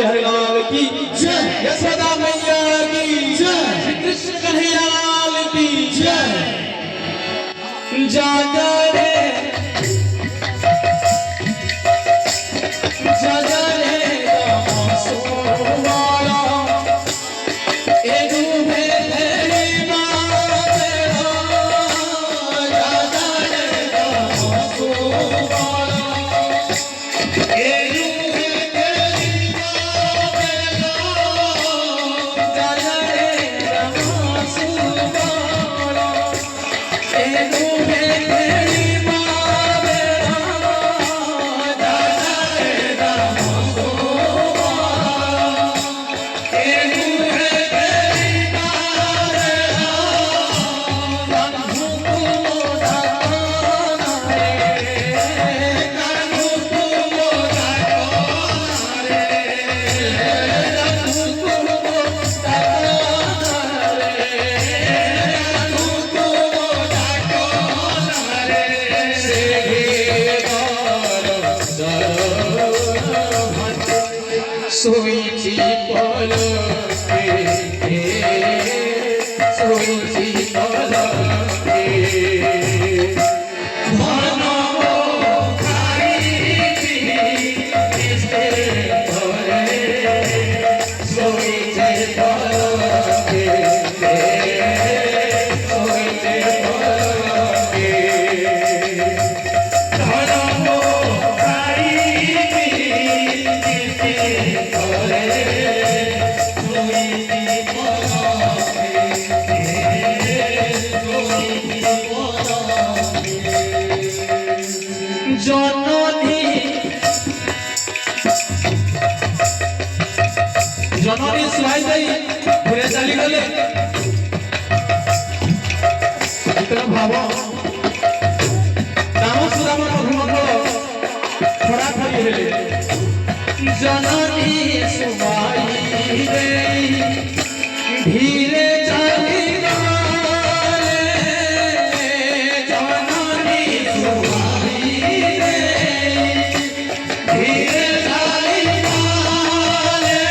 हरिलाल की जय, यशोदा मैया की जय, श्री कृष्ण कन्हैयालाल की जय। जागा रे जागा रे रामा सोवाला, ए डूबे तेरी माँ तेरा, जागा रे रामा सोवाला, ए डूबे तेरी माँ तेरा, जागा रे रामा सोवाला, ए डूबे तेरी माँ तेरा, जागा रे रामा सोवाला, ए डूबे तेरी माँ तेरा, कान्हू तू मोरा कान्हा रे, कान्हू तू मोरा कान्हा रे, कान्हू तू मोरा कान्हा रे, कान्हू तू मोरा कान्हा रे, से सोईची पलके, सोईची पलके, धनमो खाईची निस्ते करे, सोईची पलके, सोईची पलके, धनमो खाईची निस्ते करे, सोईची जननी जननी सुहाई दई घुरे चली गले इतना भाव राम सुदाम मधुमंगल खड़ा खड़ी हेले जननी सुहाई दई धीरे चली गले जननी सुहाई धीरे चली गले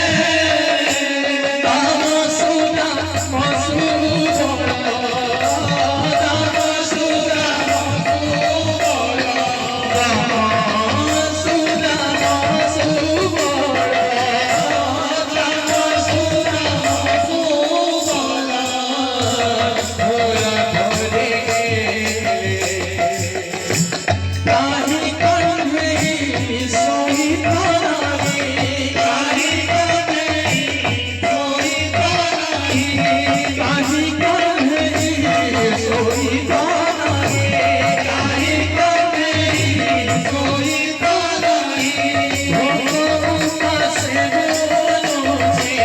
दाम सुदा मसुबला दाम सुदा मसुबला दाम सुदा मसुबला दाम सुदा मसुबला भोला भोले काहे कन्हे सोई तारी काहे कन्हे सोई तारी काहे कन्हे सोई तारी काहे कन्हे सोई तारी भोला से बोलो जी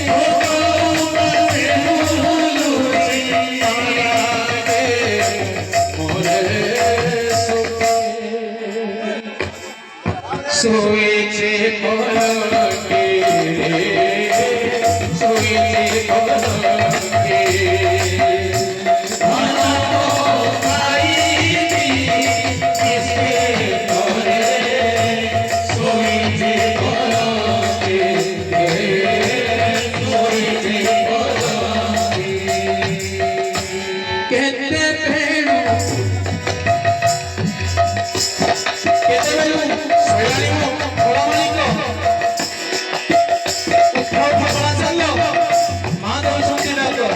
भोला से बोलो जी तारा रे मोरे सुखे सोईचे पलके सोईचे पलके धनमो खाईची निस्ते करे, सोईचे पलके सोईचे पलके केते भेणु केते भेणु सैलानी को घोड़ामाली को उठाओ भगवान चलो माधव सुनते डालो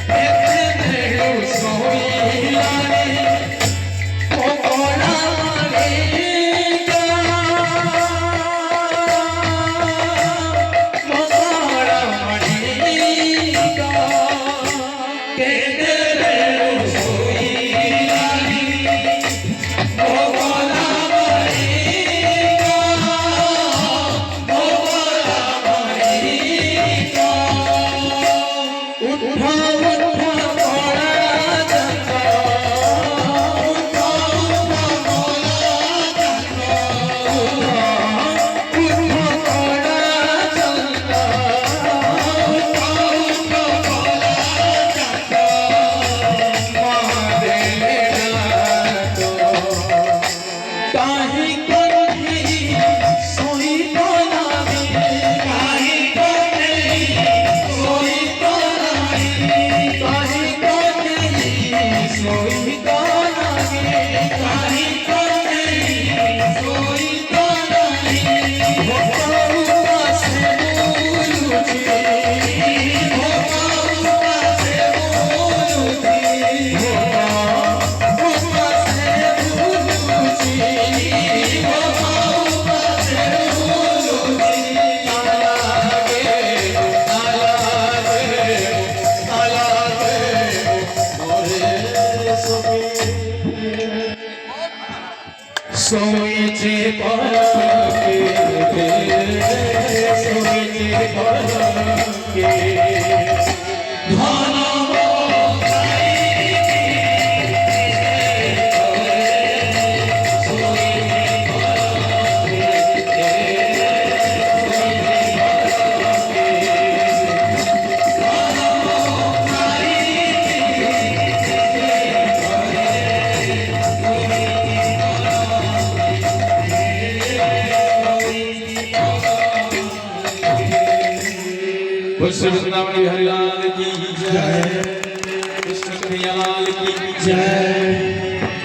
केते भेणु सोईलानी को घोड़ामाली का घोड़ामाली का केते भेणु सोईलानी ओ घोड़ामाली सोईचे पलके सोईचे पलके घना श्री वृंदावन बिहारी लाल की जय, कृष्ण कन्हैया लाल की जय।